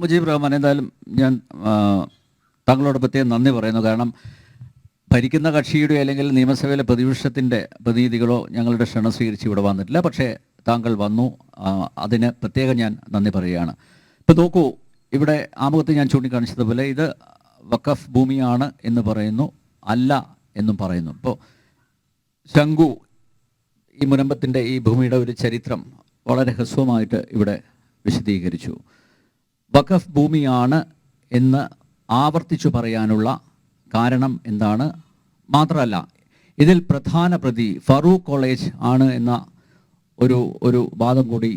മുജീബ് റഹ്മാൻ, എന്തായാലും ഞാൻ താങ്കളോട് പ്രത്യേകം നന്ദി പറയുന്നു. കാരണം ഭരിക്കുന്ന കക്ഷിയുടെ അല്ലെങ്കിൽ നിയമസഭയിലെ പ്രതിപക്ഷത്തിൻ്റെ പ്രതിനിധികളോ ഞങ്ങളുടെ ക്ഷണം സ്വീകരിച്ച് ഇവിടെ വന്നിട്ടില്ല. പക്ഷേ താങ്കൾ വന്നു, അതിന് പ്രത്യേകം ഞാൻ നന്ദി പറയുകയാണ്. ഇപ്പോൾ നോക്കൂ, ഇവിടെ ആമുഖത്ത് ഞാൻ ചൂണ്ടിക്കാണിച്ചതുപോലെ ഇത് വഖഫ് ഭൂമിയാണ് എന്ന് പറയുന്നു, അല്ല എന്നും പറയുന്നു. ഇപ്പോൾ ശംഖു ഈ മുനമ്പത്തിൻ്റെ ഈ ഭൂമിയുടെ ഒരു ചരിത്രം വളരെ ഹ്രസ്വമായിട്ട് ഇവിടെ വിശദീകരിച്ചു. വഖഫ് ഭൂമിയാണ് എന്ന് ആവർത്തിച്ചു പറയാനുള്ള കാരണം എന്താണ്? മാത്രമല്ല, ഇതിൽ പ്രധാന പ്രതി ഫറൂഖ് കോളേജ് ആണ് എന്ന ഒരു വാദം കൂടി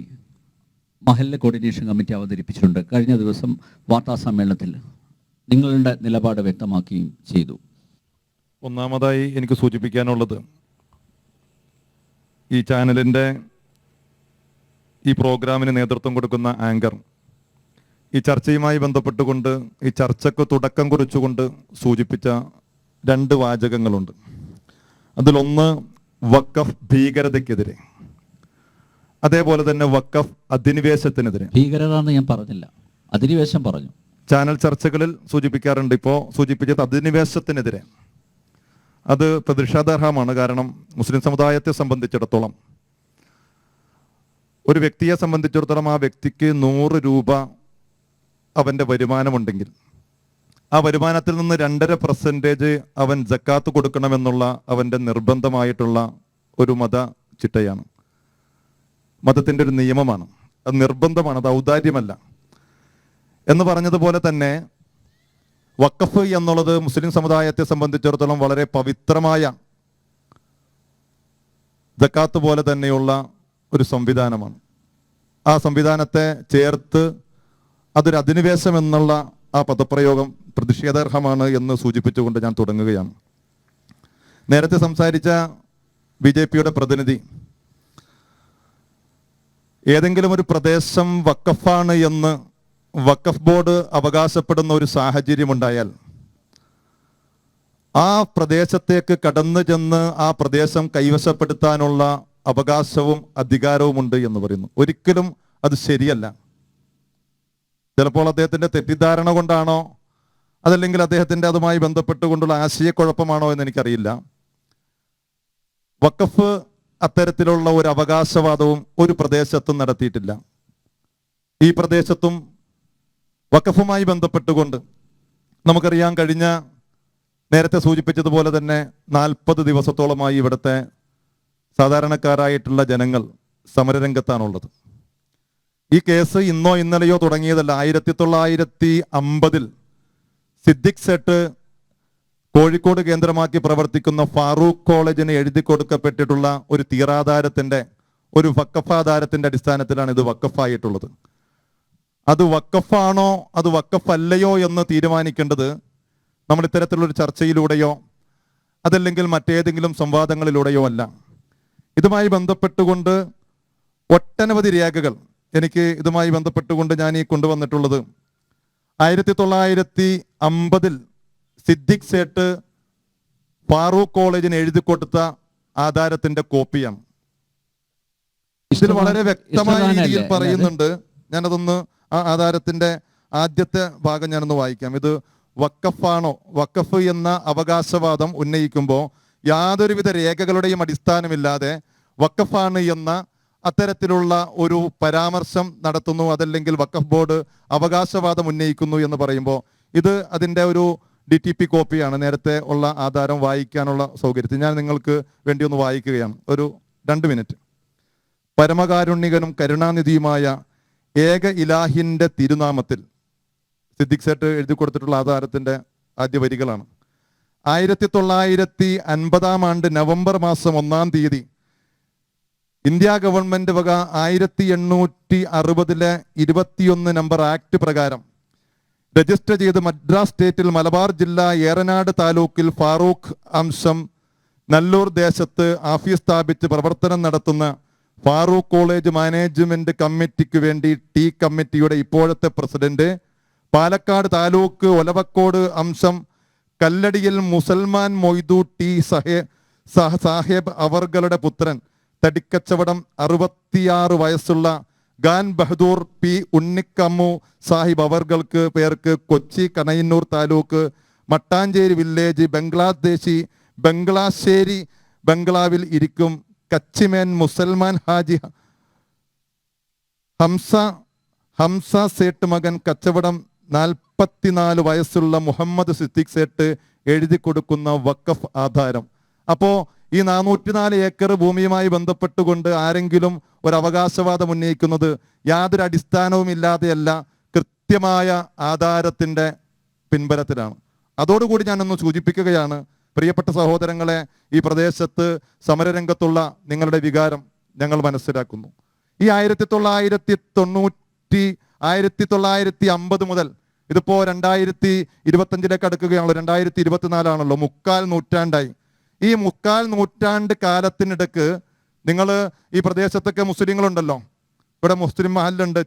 മഹല്ല് കോർഡിനേഷൻ കമ്മിറ്റി അവതരിപ്പിച്ചിട്ടുണ്ട്. കഴിഞ്ഞ ദിവസം വാർത്താ സമ്മേളനത്തിൽ നിങ്ങളുടെ നിലപാട് വ്യക്തമാക്കുകയും ചെയ്തു. ഒന്നാമതായി എനിക്ക് സൂചിപ്പിക്കാനുള്ളത്, ഈ ചാനലിൻ്റെ ഈ പ്രോഗ്രാമിന് നേതൃത്വം കൊടുക്കുന്ന ആങ്കർ ഈ ചർച്ചയുമായി ബന്ധപ്പെട്ടുകൊണ്ട് ഈ ചർച്ചയ്ക്ക് തുടക്കം കുറിച്ചുകൊണ്ട് സൂചിപ്പിച്ച 2 വാചകങ്ങളുണ്ട്. അതിലൊന്ന് വഖഫ് ഭീകരതയ്ക്കെതിരെ, അതേപോലെ തന്നെ വഖഫ് അധിനിവേശത്തിനെതിരെ. ഭീകരത എന്ന് ഞാൻ പറഞ്ഞില്ല, അധിനിവേശം പറഞ്ഞു. ചാനൽ ചർച്ചകളിൽ സൂചിപ്പിക്കാറുണ്ട്. ഇപ്പോൾ സൂചിപ്പിച്ചത് അധിനിവേശത്തിനെതിരെ. അത് പ്രതിഷേധാർഹമാണ്. കാരണം മുസ്ലിം സമുദായത്തെ സംബന്ധിച്ചിടത്തോളം, ഒരു വ്യക്തിയെ സംബന്ധിച്ചിടത്തോളം ആ വ്യക്തിക്ക് 100 രൂപ അവൻ്റെ വരുമാനമുണ്ടെങ്കിൽ ആ വരുമാനത്തിൽ നിന്ന് 2.5% അവൻ സക്കാത്ത് കൊടുക്കണമെന്നുള്ള അവൻ്റെ നിർബന്ധമായിട്ടുള്ള ഒരു മത ചിട്ടയാണ്, മതത്തിൻ്റെ ഒരു നിയമമാണ്. അത് നിർബന്ധമാണ്, അത് ഔദാര്യമല്ല. എന്ന് പറഞ്ഞതുപോലെ തന്നെ വഖഫ് എന്നുള്ളത് മുസ്ലിം സമുദായത്തെ സംബന്ധിച്ചിടത്തോളം വളരെ പവിത്രമായ സക്കാത്ത് പോലെ തന്നെയുള്ള ഒരു സംവിധാനമാണ്. ആ സംവിധാനത്തെ ചേർത്ത് അതൊരു അധിനിവേശം എന്നുള്ള ആ പദപ്രയോഗം പ്രതിഷേധാർഹമാണ് എന്ന് സൂചിപ്പിച്ചുകൊണ്ട് ഞാൻ തുടങ്ങുകയാണ്. നേരത്തെ സംസാരിച്ച BJPയുടെ പ്രതിനിധി ഏതെങ്കിലും ഒരു പ്രദേശം വഖഫാണ് എന്ന് വഖഫ് ബോർഡ് അവകാശപ്പെടുന്ന ഒരു സാഹചര്യമുണ്ടായാൽ ആ പ്രദേശത്തേക്ക് കടന്നു ചെന്ന് ആ പ്രദേശം കൈവശപ്പെടുത്താനുള്ള അവകാശവും അധികാരവുമുണ്ട് എന്ന് പറയുന്നു. ഒരിക്കലും അത് ശരിയല്ല. ചിലപ്പോൾ അദ്ദേഹത്തിൻ്റെ തെറ്റിദ്ധാരണ കൊണ്ടാണോ അതല്ലെങ്കിൽ അദ്ദേഹത്തിൻ്റെ അതുമായി ബന്ധപ്പെട്ടുകൊണ്ടുള്ള ആശയക്കുഴപ്പമാണോ എന്ന് എനിക്കറിയില്ല. വഖഫ് അത്തരത്തിലുള്ള ഒരു അവകാശവാദവും ഒരു പ്രദേശത്തും നടത്തിയിട്ടില്ല. ഈ പ്രദേശത്തും വഖഫുമായി ബന്ധപ്പെട്ടുകൊണ്ട് നമുക്കറിയാം, കഴിഞ്ഞ നേരത്തെ സൂചിപ്പിച്ചതുപോലെ തന്നെ 40 ദിവസത്തോളമായി ഇവിടുത്തെ സാധാരണക്കാരായിട്ടുള്ള ജനങ്ങൾ സമരരംഗത്താണുള്ളത്. ഈ കേസ് ഇന്നോ ഇന്നലെയോ തുടങ്ങിയതല്ല. 1950 സിദ്ദിഖ് സേട്ട് കോഴിക്കോട് കേന്ദ്രമാക്കി പ്രവർത്തിക്കുന്ന ഫാറൂഖ് കോളേജിന് എഴുതി കൊടുക്കപ്പെട്ടിട്ടുള്ള ഒരു തീറാധാരത്തിൻ്റെ ഒരു വഖഫാധാരത്തിൻ്റെ അടിസ്ഥാനത്തിലാണ് ഇത് വഖഫായിട്ടുള്ളത്. അത് വഖഫാണോ അത് വഖഫല്ലയോ എന്ന് തീരുമാനിക്കേണ്ടത് നമ്മൾ ഇത്തരത്തിലുള്ളൊരു ചർച്ചയിലൂടെയോ അതല്ലെങ്കിൽ മറ്റേതെങ്കിലും സംവാദങ്ങളിലൂടെയോ അല്ല. ഇതുമായി ബന്ധപ്പെട്ടുകൊണ്ട് ഒട്ടനവധി രേഖകൾ എനിക്ക് ഇതുമായി ബന്ധപ്പെട്ടുകൊണ്ട് ഞാൻ ഈ കൊണ്ടുവന്നിട്ടുള്ളത് 1950 സിദ്ദിഖ് സേട്ട് ഫാറൂഖ് കോളേജിന് എഴുതി കൊടുത്ത ആധാരത്തിന്റെ കോപ്പിയാണ്. ഇതിൽ വളരെ വ്യക്തമായ രീതിയിൽ പറയുന്നുണ്ട്. ഞാനതൊന്ന് ആ ആധാരത്തിന്റെ ആദ്യത്തെ ഭാഗം ഞാനൊന്ന് വായിക്കാം. ഇത് വഖഫാണോ, വഖഫ് എന്ന അവകാശവാദം ഉന്നയിക്കുമ്പോൾ യാതൊരുവിധ രേഖകളുടെയും അടിസ്ഥാനമില്ലാതെ വഖഫാണ് എന്ന അത്തരത്തിലുള്ള ഒരു പരാമർശം നടത്തുന്നു, അതല്ലെങ്കിൽ വഖഫ് ബോർഡ് അവകാശവാദം ഉന്നയിക്കുന്നു എന്ന് പറയുമ്പോൾ ഇത് അതിൻ്റെ ഒരു DTP കോപ്പിയാണ്. നേരത്തെ ഉള്ള ആധാരം വായിക്കാനുള്ള സൗകര്യത്തിൽ ഞാൻ നിങ്ങൾക്ക് വേണ്ടി ഒന്ന് വായിക്കുകയാണ്. ഒരു 2 മിനിറ്റ്. പരമകാരുണ്യകനും കരുണാനിധിയുമായ ഏക ഇലാഹിൻ്റെ തിരുനാമത്തിൽ, സിദ്ദിഖ് സേട്ട് എഴുതി കൊടുത്തിട്ടുള്ള ആധാരത്തിൻ്റെ ആദ്യ വരികളാണ്. 1950 ആണ്ട് നവംബർ മാസം 1-ാം തീയതി ഇന്ത്യ ഗവൺമെന്റ് വക 1860 21 നമ്പർ ആക്ട് പ്രകാരം രജിസ്റ്റർ ചെയ്ത് മദ്രാസ് സ്റ്റേറ്റിൽ മലബാർ ജില്ല ഏറനാട് താലൂക്കിൽ ഫാറൂഖ് അംശം നല്ലൂർ ദേശത്ത് ഓഫീസ് സ്ഥാപിച്ച് പ്രവർത്തനം നടത്തുന്ന ഫാറൂഖ് കോളേജ് മാനേജ്മെന്റ് കമ്മിറ്റിക്ക് വേണ്ടി ടി കമ്മിറ്റിയുടെ ഇപ്പോഴത്തെ പ്രസിഡന്റ്, പാലക്കാട് താലൂക്ക് ഒലവക്കോട് അംശം കല്ലടിയിൽ മുസൽമാൻ മൊയ്തു ടി സാഹേബ് അവർകളുടെ പുത്രൻ, തടിക്കച്ചവടം 66 വയസ്സുള്ള ഖാൻ ബഹദൂർ പി ഉണ്ണിക്കമ്മു സാഹിബ് അവർക്ക് പേർക്ക് കൊച്ചി കണയന്നൂർ താലൂക്ക് മട്ടാഞ്ചേരി വില്ലേജ് ബംഗ്ലാശ്ശേരി ബംഗ്ലാവിൽ ഇരിക്കും കച്ചിമേൻ മുസൽമാൻ ഹാജി ഹംസ സേട്ട് മകൻ കച്ചവടം 44 വയസ്സുള്ള മുഹമ്മദ് സിദ്ദീഖ് സേട്ട് എഴുതി കൊടുക്കുന്ന വഖഫ് ആധാരം. അപ്പോൾ ഈ 404 ഏക്കർ ഭൂമിയുമായി ബന്ധപ്പെട്ടുകൊണ്ട് ആരെങ്കിലും ഒരു അവകാശവാദം ഉന്നയിക്കുന്നത് യാതൊരു അടിസ്ഥാനവും ഇല്ലാതെയല്ല, കൃത്യമായ ആധാരത്തിൻ്റെ പിൻബലത്തിലാണ്. അതോടുകൂടി ഞാനൊന്ന് സൂചിപ്പിക്കുകയാണ്, പ്രിയപ്പെട്ട സഹോദരങ്ങളെ, ഈ പ്രദേശത്ത് സമരരംഗത്തുള്ള നിങ്ങളുടെ വികാരം ഞങ്ങൾ മനസ്സിലാക്കുന്നു. ഈ 1950 മുതൽ ഇതിപ്പോൾ 2025 അടുക്കുകയാണല്ലോ, 2024 മുക്കാൽ നൂറ്റാണ്ടായി. ഈ മുക്കാൽ നൂറ്റാണ്ട് കാലത്തിനിടക്ക് നിങ്ങൾ ഈ പ്രദേശത്തൊക്കെ മുസ്ലിങ്ങളുണ്ടല്ലോ, ഇവിടെ മുസ്ലിം മഹല്ലുണ്ട്,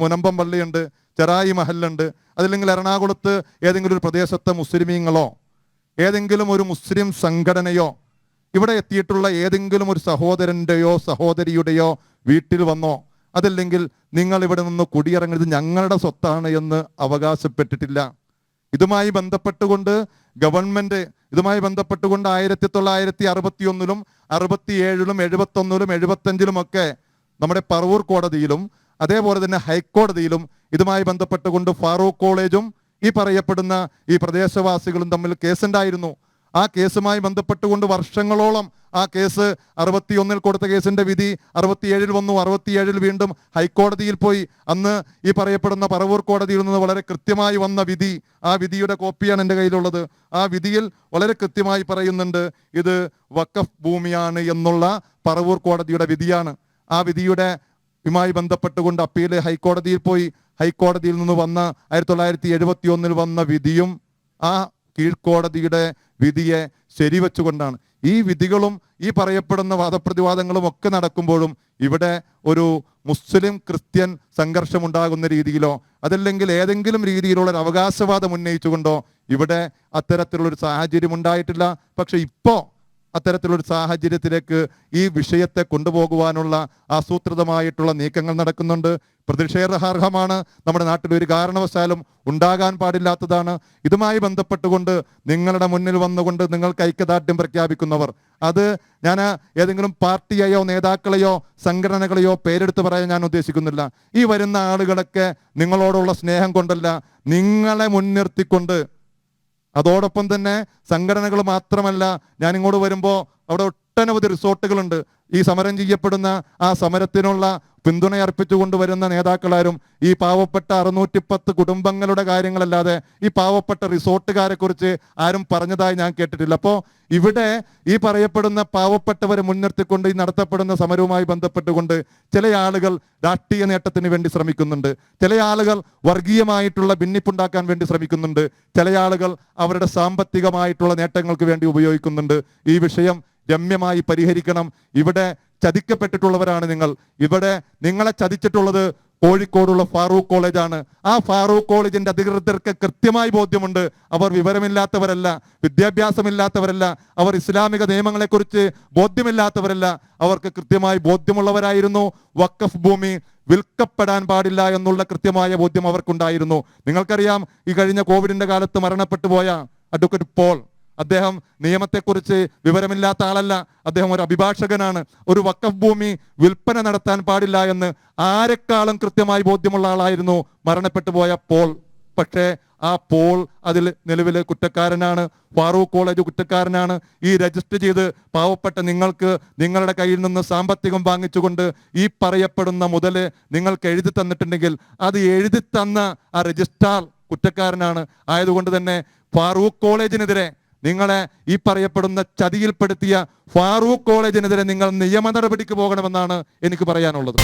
മുനമ്പം പള്ളിയുണ്ട്, ചെറായി മഹല്ലുണ്ട്. അതല്ലെങ്കിൽ എറണാകുളത്ത് ഏതെങ്കിലും ഒരു പ്രദേശത്തെ മുസ്ലിമീങ്ങളോ ഏതെങ്കിലും ഒരു മുസ്ലിം സംഘടനയോ ഇവിടെ എത്തിയിട്ടുള്ള ഏതെങ്കിലും ഒരു സഹോദരൻ്റെയോ സഹോദരിയുടെയോ വീട്ടിൽ വന്നോ, അതല്ലെങ്കിൽ നിങ്ങൾ ഇവിടെ നിന്ന് കുടിയിറങ്ങുന്നത് ഞങ്ങളുടെ സ്വത്താണ് എന്ന് അവകാശപ്പെട്ടിട്ടില്ല. ഇതുമായി ബന്ധപ്പെട്ടുകൊണ്ട് ഗവൺമെന്റ് ഇതുമായി ബന്ധപ്പെട്ടുകൊണ്ട് 1961-ലും 67-ലും 71-ലും 75-ലും ഒക്കെ നമ്മുടെ പറവൂർ കോടതിയിലും അതേപോലെ തന്നെ ഹൈക്കോടതിയിലും ഇതുമായി ബന്ധപ്പെട്ടുകൊണ്ട് ഫാറൂഖ് കോളേജും ഈ പറയപ്പെടുന്ന ഈ പ്രദേശവാസികളും തമ്മിൽ കേസുണ്ടായിരുന്നു. ആ കേസുമായി ബന്ധപ്പെട്ടുകൊണ്ട് വർഷങ്ങളോളം ആ കേസ് 61-ൽ കൊടുത്ത കേസിന്റെ വിധി 67-ൽ വന്നു. 67-ൽ വീണ്ടും ഹൈക്കോടതിയിൽ പോയി. അന്ന് ഈ പറയപ്പെടുന്ന പറവൂർ കോടതിയിൽ നിന്ന് വളരെ കൃത്യമായി വന്ന വിധി, ആ വിധിയുടെ കോപ്പിയാണ് എൻ്റെ കയ്യിലുള്ളത്. ആ വിധിയിൽ വളരെ കൃത്യമായി പറയുന്നുണ്ട്, ഇത് വഖഫ് ഭൂമിയാണ് എന്നുള്ള പറവൂർ കോടതിയുടെ വിധിയാണ്. ആ വിധിയുടെ യുമായി ബന്ധപ്പെട്ടുകൊണ്ട് അപ്പീൽ ഹൈക്കോടതിയിൽ പോയി. ഹൈക്കോടതിയിൽ നിന്ന് വന്ന 1971-ൽ വന്ന വിധിയും ആ കീഴ്ക്കോടതിയുടെ വിധിയെ ശരിവെച്ചുകൊണ്ടാണ്. ഈ വിധികളും ഈ പറയപ്പെടുന്ന വാദപ്രതിവാദങ്ങളും ഒക്കെ നടക്കുമ്പോഴും ഇവിടെ ഒരു മുസ്ലിം ക്രിസ്ത്യൻ സംഘർഷമുണ്ടാകുന്ന രീതിയിലോ അതല്ലെങ്കിൽ ഏതെങ്കിലും രീതിയിലുള്ള ഒരു അവകാശവാദം ഉന്നയിച്ചുകൊണ്ടോ ഇവിടെ അത്തരത്തിലുള്ളൊരു സാഹചര്യം ഉണ്ടായിട്ടില്ല. പക്ഷെ ഇപ്പോൾ അത്തരത്തിലൊരു സാഹചര്യത്തിലേക്ക് ഈ വിഷയത്തെ കൊണ്ടുപോകുവാനുള്ള ആസൂത്രിതമായിട്ടുള്ള നീക്കങ്ങൾ നടക്കുന്നുണ്ട്. പ്രതിഷേധാർഹമാണ്. നമ്മുടെ നാട്ടിൽ ഒരു കാരണവശാലും ഉണ്ടാകാൻ പാടില്ലാത്തതാണ്. ഇതുമായി ബന്ധപ്പെട്ടുകൊണ്ട് നിങ്ങളുടെ മുന്നിൽ വന്നുകൊണ്ട് നിങ്ങൾക്ക് ഐക്യദാർഢ്യം പ്രഖ്യാപിക്കുന്നവർ, അത് ഞാൻ ഏതെങ്കിലും പാർട്ടിയെയോ നേതാക്കളെയോ സംഘടനകളെയോ പേരെടുത്ത് പറയാൻ ഞാൻ ഉദ്ദേശിക്കുന്നില്ല. ഈ വരുന്ന ആളുകളൊക്കെ നിങ്ങളോടുള്ള സ്നേഹം കൊണ്ടല്ല, നിങ്ങളെ മുൻനിർത്തിക്കൊണ്ട്, അതോടൊപ്പം തന്നെ സംഘടനകൾ മാത്രമല്ല, ഞാൻ ഇങ്ങോട്ട് വരുമ്പോൾ അവിടെ ഒട്ടനവധി റിസോർട്ടുകളുണ്ട്. ഈ സമരം ചെയ്യപ്പെടുന്ന ആ സമരത്തിനുള്ള പിന്തുണയർപ്പിച്ചു കൊണ്ടുവരുന്ന നേതാക്കളാരും ഈ പാവപ്പെട്ട 610 കുടുംബങ്ങളുടെ കാര്യങ്ങളല്ലാതെ ഈ പാവപ്പെട്ട റിസോർട്ടുകാരെ കുറിച്ച് ആരും പറഞ്ഞതായി ഞാൻ കേട്ടിട്ടില്ല. അപ്പോൾ ഇവിടെ ഈ പറയപ്പെടുന്ന പാവപ്പെട്ടവരെ മുൻനിർത്തിക്കൊണ്ട് ഈ നടത്തപ്പെടുന്ന സമരവുമായി ബന്ധപ്പെട്ടുകൊണ്ട് ചില ആളുകൾ രാഷ്ട്രീയ നേട്ടത്തിന് വേണ്ടി ശ്രമിക്കുന്നുണ്ട്, ചില ആളുകൾ വർഗീയമായിട്ടുള്ള ഭിന്നിപ്പുണ്ടാക്കാൻ വേണ്ടി ശ്രമിക്കുന്നുണ്ട്, ചില ആളുകൾ അവരുടെ സാമ്പത്തികമായിട്ടുള്ള നേട്ടങ്ങൾക്ക് വേണ്ടി ഉപയോഗിക്കുന്നുണ്ട്. ഈ വിഷയം രമ്യമായി പരിഹരിക്കണം. ഇവിടെ ചതിക്കപ്പെട്ടിട്ടുള്ളവരാണ് നിങ്ങൾ. ഇവിടെ നിങ്ങളെ ചതിച്ചിട്ടുള്ളത് കോഴിക്കോടുള്ള ഫാറൂഖ് കോളേജാണ്. ആ ഫാറൂഖ് കോളേജിന്റെ അധികൃതർക്ക് കൃത്യമായി ബോധ്യമുണ്ട്. അവർ വിവരമില്ലാത്തവരല്ല, വിദ്യാഭ്യാസമില്ലാത്തവരല്ല, അവർ ഇസ്ലാമിക നിയമങ്ങളെക്കുറിച്ച് ബോധ്യമില്ലാത്തവരല്ല. അവർക്ക് കൃത്യമായി ബോധ്യമുള്ളവരായിരുന്നു. വഖഫ് ഭൂമി വിൽക്കപ്പെടാൻ പാടില്ല എന്നുള്ള കൃത്യമായ ബോധ്യം അവർക്കുണ്ടായിരുന്നു. നിങ്ങൾക്കറിയാം, ഈ കഴിഞ്ഞ കോവിഡിന്റെ കാലത്ത് മരണപ്പെട്ടു പോയ അഡ്വക്കേറ്റ് പോൾ, അദ്ദേഹം നിയമത്തെക്കുറിച്ച് വിവരമില്ലാത്ത ആളല്ല, അദ്ദേഹം ഒരു അഭിഭാഷകനാണ്. ഒരു വഖഫ് ഭൂമി വിൽപ്പന നടത്താൻ പാടില്ല എന്ന് ആരെക്കാളും കൃത്യമായി ബോധ്യമുള്ള ആളായിരുന്നു മരണപ്പെട്ടു പോയ പോൾ. പക്ഷേ ആ പോൾ അതിൽ നിലവിൽ കുറ്റക്കാരനാണ്. ഫാറൂഖ് കോളേജ് കുറ്റക്കാരനാണ്. ഈ രജിസ്റ്റർ ചെയ്ത് പാവപ്പെട്ട നിങ്ങൾക്ക് നിങ്ങളുടെ കയ്യിൽ നിന്ന് സാമ്പത്തികം വാങ്ങിച്ചുകൊണ്ട് ഈ പറയപ്പെടുന്ന മുതൽ നിങ്ങൾക്ക് എഴുതി തന്നിട്ടുണ്ടെങ്കിൽ അത് എഴുതി തന്ന ആ രജിസ്ട്രാർ കുറ്റക്കാരനാണ്. ആയതുകൊണ്ട് തന്നെ ഫാറൂഖ് കോളേജിനെതിരെ, നിങ്ങളെ ഈ പറയപ്പെടുന്ന ചതിയിൽപ്പെടുത്തിയ ഫാറൂഖ് കോളേജിനെതിരെ നിങ്ങൾ നിയമ നടപടിക്ക് പോകണമെന്നാണ് എനിക്ക് പറയാനുള്ളത്.